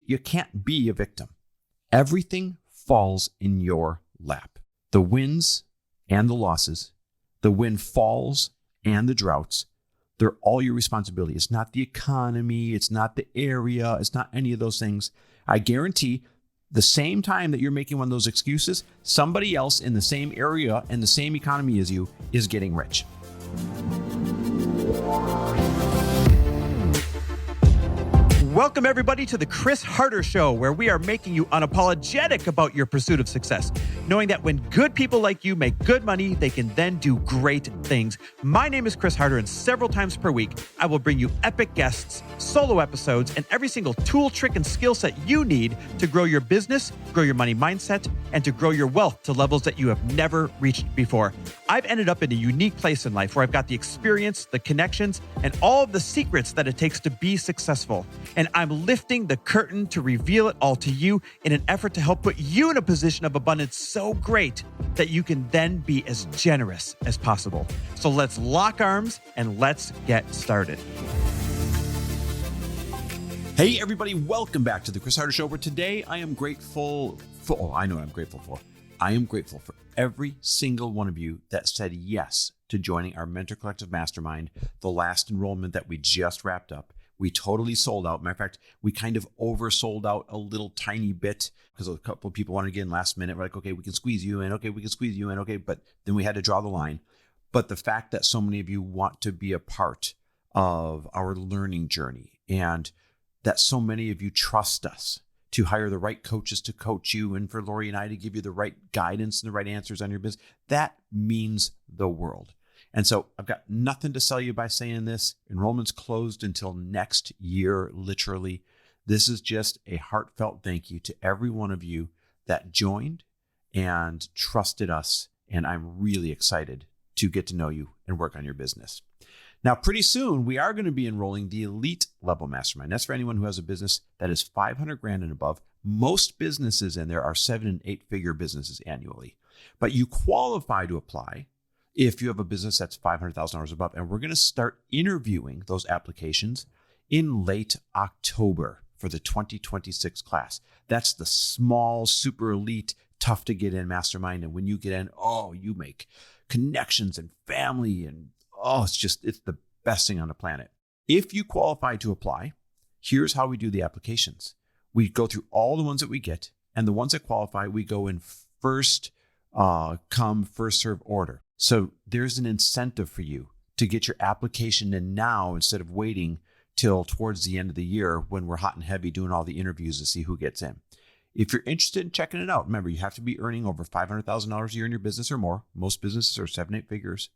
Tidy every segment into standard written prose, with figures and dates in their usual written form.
you can't be a victim. Everything falls in your lap. The wins and the losses, the windfalls and the droughts, they're all your responsibility. It's not the economy. It's not the area. It's not any of those things. I guarantee the same time that you're making one of those excuses, somebody else in the same area and the same economy as you is getting rich. Welcome, everybody, to the Chris Harder Show, where we are making you unapologetic about your pursuit of success, knowing that when good people like you make good money, they can then do great things. My name is Chris Harder, and several times per week, I will bring you epic guests, solo episodes, and every single tool, trick, and skill set you need to grow your business, grow your money mindset, and to grow your wealth to levels that you have never reached before. I've ended up in a unique place in life where I've got the experience, the connections, and all of the secrets that it takes to be successful. And I'm lifting the curtain to reveal it all to you in an effort to help put you in a position of abundance so great that you can then be as generous as possible. So let's lock arms and let's get started. Hey, everybody, welcome back to the Chris Harder Show, where today I am grateful for, I know what I'm grateful for. I am grateful for every single one of you that said yes to joining our Mentor Collective Mastermind, the last enrollment that we just wrapped up. We totally sold out. Matter of fact, we kind of oversold out a little tiny bit because a couple of people wanted to get in last minute. We're like, okay, we can squeeze you in. Okay, we can squeeze you in. Okay, but then we had to draw the line. But the fact that so many of you want to be a part of our learning journey, and that so many of you trust us to hire the right coaches to coach you, and for Lori and I to give you the right guidance and the right answers on your business, that means the world. And so I've got nothing to sell you by saying this. Enrollment's closed until next year, literally. This is just a heartfelt thank you to every one of you that joined and trusted us. And I'm really excited to get to know you and work on your business. Now, pretty soon, we are going to be enrolling the elite level mastermind. That's for anyone who has a business that is 500 grand and above. Most businesses in there are 7 and 8 figure businesses annually, but you qualify to apply if you have a business that's $500,000 above. And we're going to start interviewing those applications in late October for the 2026 class. That's the small, super elite, tough to get in mastermind. And when you get in, oh, you make connections and family, and it's the best thing on the planet. If you qualify to apply, here's how we do the applications. We go through all the ones that we get, and the ones that qualify, we go in first come, first serve order. So there's an incentive for you to get your application in now instead of waiting till towards the end of the year when we're hot and heavy doing all the interviews to see who gets in. If you're interested in checking it out, remember, you have to be earning over $500,000 a year in your business or more. Most businesses are 7, 8 figures.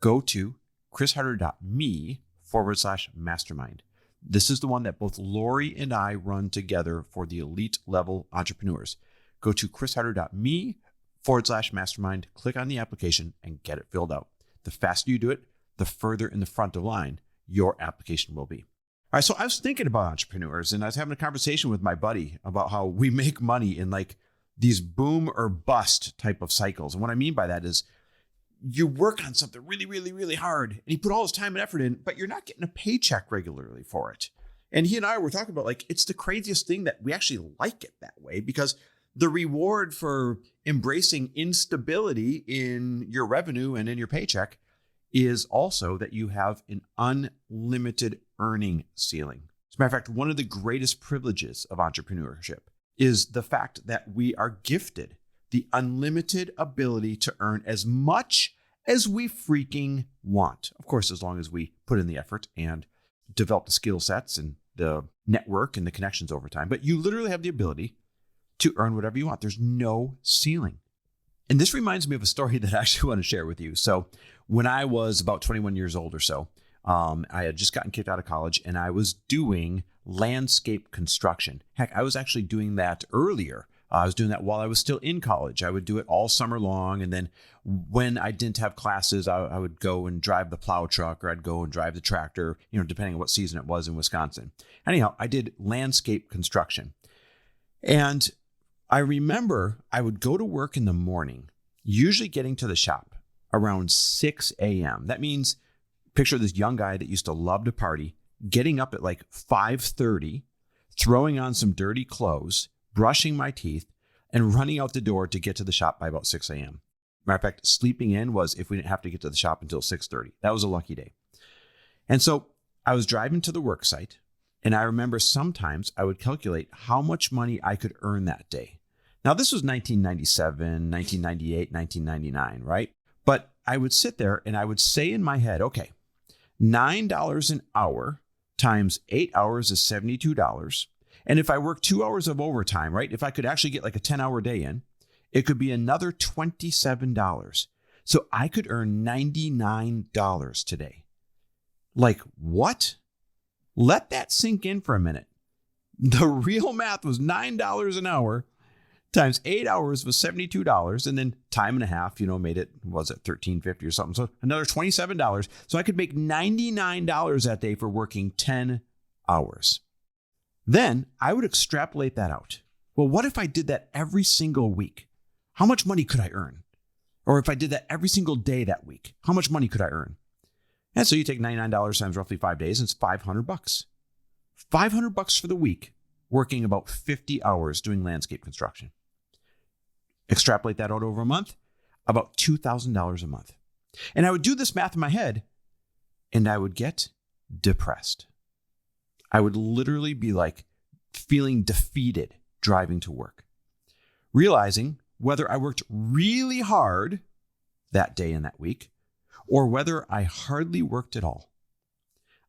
Go to chrisharder.me/mastermind. This is the one that both Lori and I run together for the elite level entrepreneurs. Go to chrisharder.me/mastermind, click on the application and get it filled out. The faster you do it, the further in the front of line your application will be. All right, so I was thinking about entrepreneurs, and I was having a conversation with my buddy about how we make money in like these boom or bust type of cycles. And what I mean by that is you work on something really, really, really hard, and you put all this time and effort in, but you're not getting a paycheck regularly for it. And he and I were talking about, like, it's the craziest thing that we actually like it that way, because the reward for embracing instability in your revenue and in your paycheck is also that you have an unlimited earning ceiling. As a matter of fact, one of the greatest privileges of entrepreneurship is the fact that we are gifted the unlimited ability to earn as much as we freaking want. Of course, as long as we put in the effort and develop the skill sets and the network and the connections over time. But you literally have the ability to earn whatever you want. There's no ceiling. And this reminds me of a story that I actually want to share with you. So when I was about 21 years old or so, I had just gotten kicked out of college, and I was doing landscape construction. Heck, I was actually doing that earlier. I was doing that while I was still in college. I would do it all summer long. And then when I didn't have classes, I would go and drive the plow truck, or I'd go and drive the tractor, depending on what season it was in Wisconsin. Anyhow, I did landscape construction. And I remember I would go to work in the morning, usually getting to the shop around 6 a.m. That means picture this young guy that used to love to party, getting up at like 5:30, throwing on some dirty clothes, brushing my teeth, and running out the door to get to the shop by about 6 a.m. Matter of fact, sleeping in was if we didn't have to get to the shop until 6:30. That was a lucky day. And so I was driving to the work site, and I remember sometimes I would calculate how much money I could earn that day. Now, this was 1997, 1998, 1999, right? But I would sit there and I would say in my head, okay, $9 an hour times 8 hours is $72. And if I work 2 hours of overtime, right? If I could actually get like a 10-hour day in, it could be another $27. So I could earn $99 today. Like, what? Let that sink in for a minute. The real math was $9 an hour times 8 hours was $72. And then time and a half, made it, was it $13.50 or something? So another $27. So I could make $99 that day for working 10 hours. Then I would extrapolate that out. Well, what if I did that every single week? How much money could I earn? Or if I did that every single day that week, how much money could I earn? And so you take $99 times roughly 5 days, and it's $500. $500 for the week, working about 50 hours doing landscape construction. Extrapolate that out over a month, about $2,000 a month. And I would do this math in my head, and I would get depressed. I would literally be like feeling defeated driving to work, realizing whether I worked really hard that day and that week, or whether I hardly worked at all.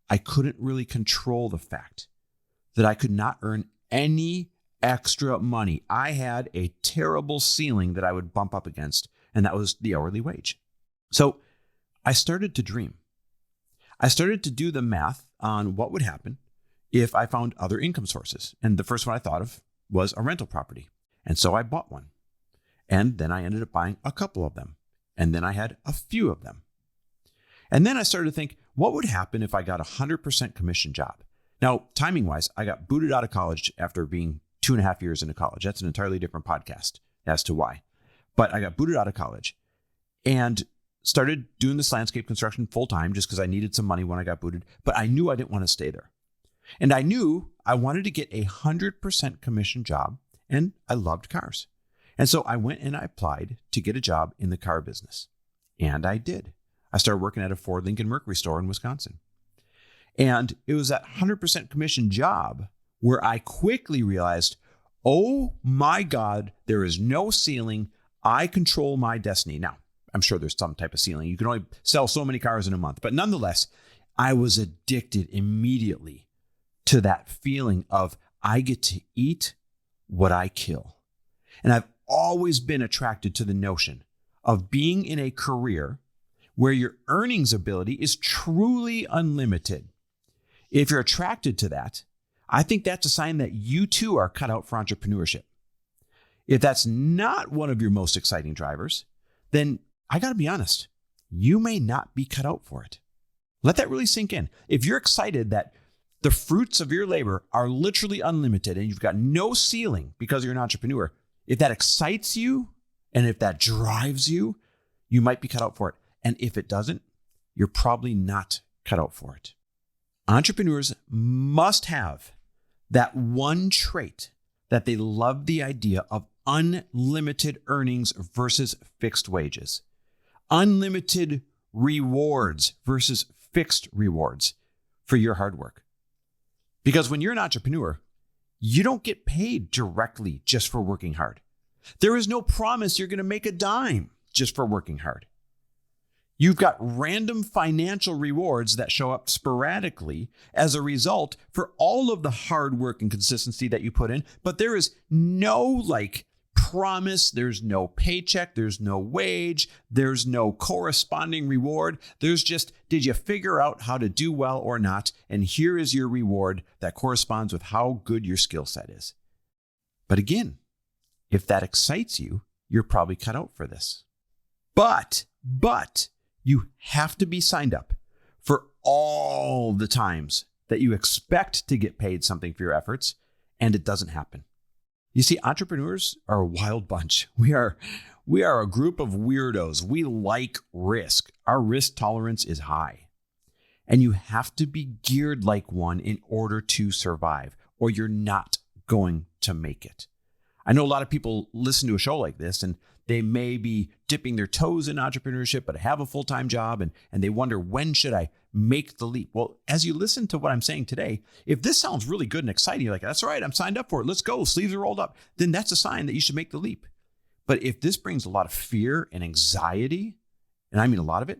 I couldn't really control the fact that I could not earn any extra money. I had a terrible ceiling that I would bump up against, and that was the hourly wage. So I started to dream. I started to do the math on what would happen if I found other income sources. And the first one I thought of was a rental property. And so I bought one. And then I ended up buying a couple of them. And then I had a few of them. And then I started to think, what would happen if I got a 100% commission job? Now, timing wise, I got booted out of college after being 2.5 years into college. That's an entirely different podcast as to why. But I got booted out of college and started doing this landscape construction full time just because I needed some money when I got booted. But I knew I didn't want to stay there. And I knew I wanted to get a 100% commission job, and I loved cars. And so I went and I applied to get a job in the car business. And I did. I started working at a Ford Lincoln Mercury store in Wisconsin. And it was that 100% commission job where I quickly realized, oh my God, there is no ceiling. I control my destiny. Now, I'm sure there's some type of ceiling. You can only sell so many cars in a month. But nonetheless, I was addicted immediately to that feeling of I get to eat what I kill. And I've always been attracted to the notion of being in a career where your earnings ability is truly unlimited. If you're attracted to that, I think that's a sign that you too are cut out for entrepreneurship. If that's not one of your most exciting drivers, then I got to be honest, you may not be cut out for it. Let that really sink in. If you're excited that the fruits of your labor are literally unlimited and you've got no ceiling because you're an entrepreneur, if that excites you and if that drives you, you might be cut out for it. And if it doesn't, you're probably not cut out for it. Entrepreneurs must have that one trait that they love the idea of unlimited earnings versus fixed wages, unlimited rewards versus fixed rewards for your hard work. Because when you're an entrepreneur, you don't get paid directly just for working hard. There is no promise you're going to make a dime just for working hard. You've got random financial rewards that show up sporadically as a result for all of the hard work and consistency that you put in, but there is no promise, there's no paycheck, there's no wage, there's no corresponding reward. There's just, did you figure out how to do well or not? And here is your reward that corresponds with how good your skill set is. But again, if that excites you, you're probably cut out for this. But you have to be signed up for all the times that you expect to get paid something for your efforts, and it doesn't happen. You see, entrepreneurs are a wild bunch. We are a group of weirdos. We like risk. Our risk tolerance is high. And you have to be geared like one in order to survive, or you're not going to make it. I know a lot of people listen to a show like this and they may be dipping their toes in entrepreneurship, but have a full-time job and they wonder, when should I make the leap? Well, as you listen to what I'm saying today, if this sounds really good and exciting, you're like, that's all right, I'm signed up for it. Let's go. Sleeves are rolled up. Then that's a sign that you should make the leap. But if this brings a lot of fear and anxiety, and I mean a lot of it,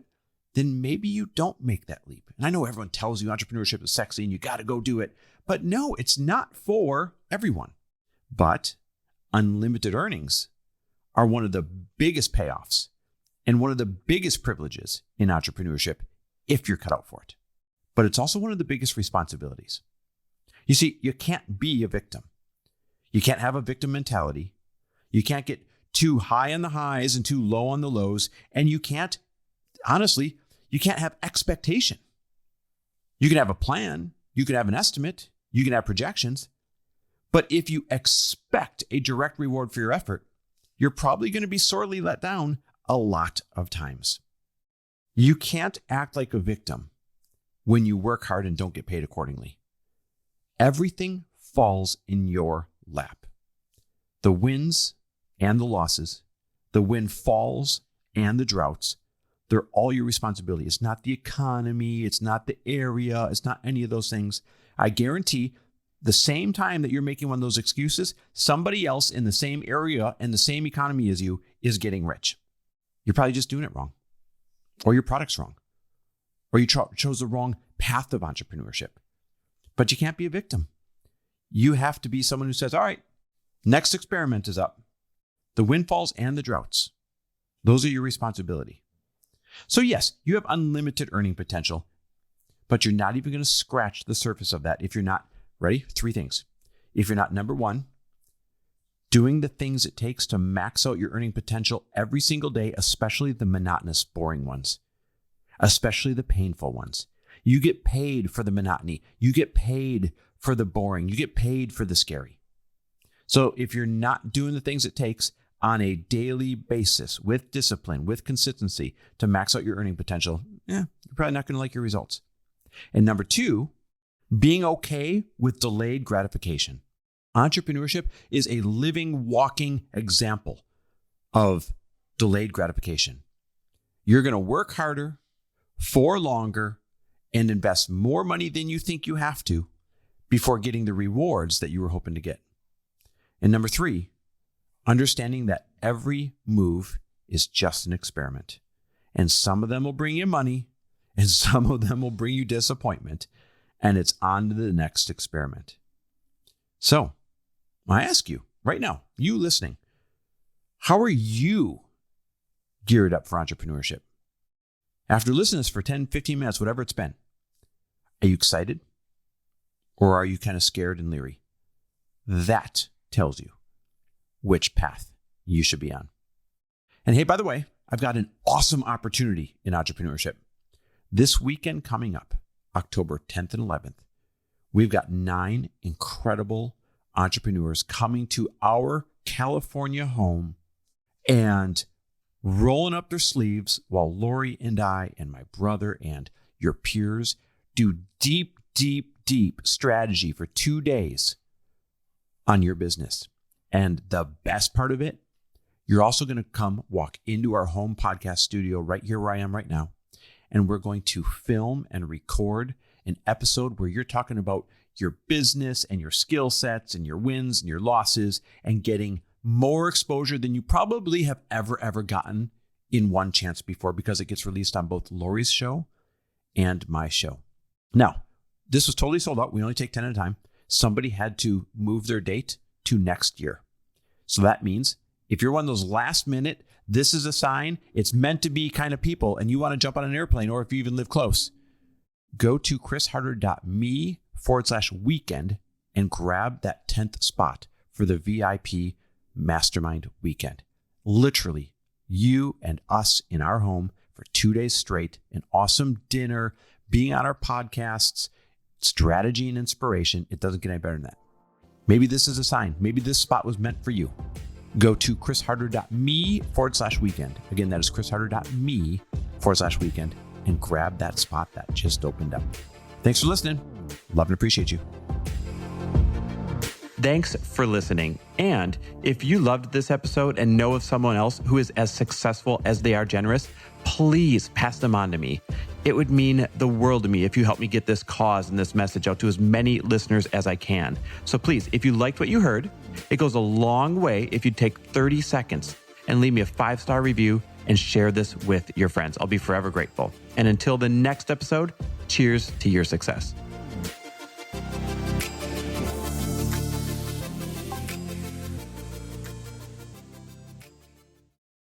then maybe you don't make that leap. And I know everyone tells you entrepreneurship is sexy and you got to go do it. But no, it's not for everyone. But unlimited earnings are one of the biggest payoffs and one of the biggest privileges in entrepreneurship if you're cut out for it. But it's also one of the biggest responsibilities. You see, you can't be a victim. You can't have a victim mentality. You can't get too high on the highs and too low on the lows. And you can't, honestly, you can't have expectation. You can have a plan. You can have an estimate. You can have projections. But if you expect a direct reward for your effort, you're probably going to be sorely let down a lot of times. You can't act like a victim when you work hard and don't get paid accordingly. Everything falls in your lap. The wins and the losses, the windfalls and the droughts, they're all your responsibility. It's not the economy. It's not the area. It's not any of those things. I guarantee the same time that you're making one of those excuses, somebody else in the same area and the same economy as you is getting rich. You're probably just doing it wrong, or your product's wrong, or you chose the wrong path of entrepreneurship. But you can't be a victim. You have to be someone who says, all right, next experiment is up. The windfalls and the droughts, those are your responsibility. So yes, you have unlimited earning potential, but you're not even going to scratch the surface of that if you're not, ready? 3 things. If you're not, number 1, doing the things it takes to max out your earning potential every single day, especially the monotonous, boring ones, especially the painful ones. You get paid for the monotony. You get paid for the boring. You get paid for the scary. So if you're not doing the things it takes on a daily basis with discipline, with consistency to max out your earning potential, you're probably not going to like your results. And number 2, being okay with delayed gratification. Entrepreneurship is a living, walking example of delayed gratification. You're going to work harder for longer and invest more money than you think you have to before getting the rewards that you were hoping to get. And number 3, understanding that every move is just an experiment. And some of them will bring you money and some of them will bring you disappointment. And it's on to the next experiment. So I ask you right now, you listening, how are you geared up for entrepreneurship? After listening to this for 10, 15 minutes, whatever it's been, are you excited? Or are you kind of scared and leery? That tells you which path you should be on. And hey, by the way, I've got an awesome opportunity in entrepreneurship. This weekend coming up, October 10th and 11th, we've got 9 incredible entrepreneurs coming to our California home and rolling up their sleeves while Lori and I and my brother and your peers do deep strategy for 2 days on your business. And the best part of it, you're also going to come walk into our home podcast studio right here where I am right now. And we're going to film and record an episode where you're talking about your business and your skill sets and your wins and your losses and getting more exposure than you probably have ever gotten in one chance before, because it gets released on both Lori's show and my show. Now, this was totally sold out. We only take 10 at a time. Somebody had to move their date to next year. So that means if you're one of those last minute, this is a sign it's meant to be kind of people, and you want to jump on an airplane, or if you even live close, go to chrisharder.me/weekend and grab that 10th spot for the VIP Mastermind Weekend. Literally, you and us in our home for 2 days straight, an awesome dinner, being on our podcasts, strategy and inspiration. It doesn't get any better than that. Maybe this is a sign. Maybe this spot was meant for you. Go to chrisharder.me/weekend. Again, that is chrisharder.me/weekend and grab that spot that just opened up. Thanks for listening. Love and appreciate you. Thanks for listening. And if you loved this episode and know of someone else who is as successful as they are generous, please pass them on to me. It would mean the world to me if you help me get this cause and this message out to as many listeners as I can. So please, if you liked what you heard, it goes a long way if you take 30 seconds and leave me a 5-star review and share this with your friends. I'll be forever grateful. And until the next episode, cheers to your success.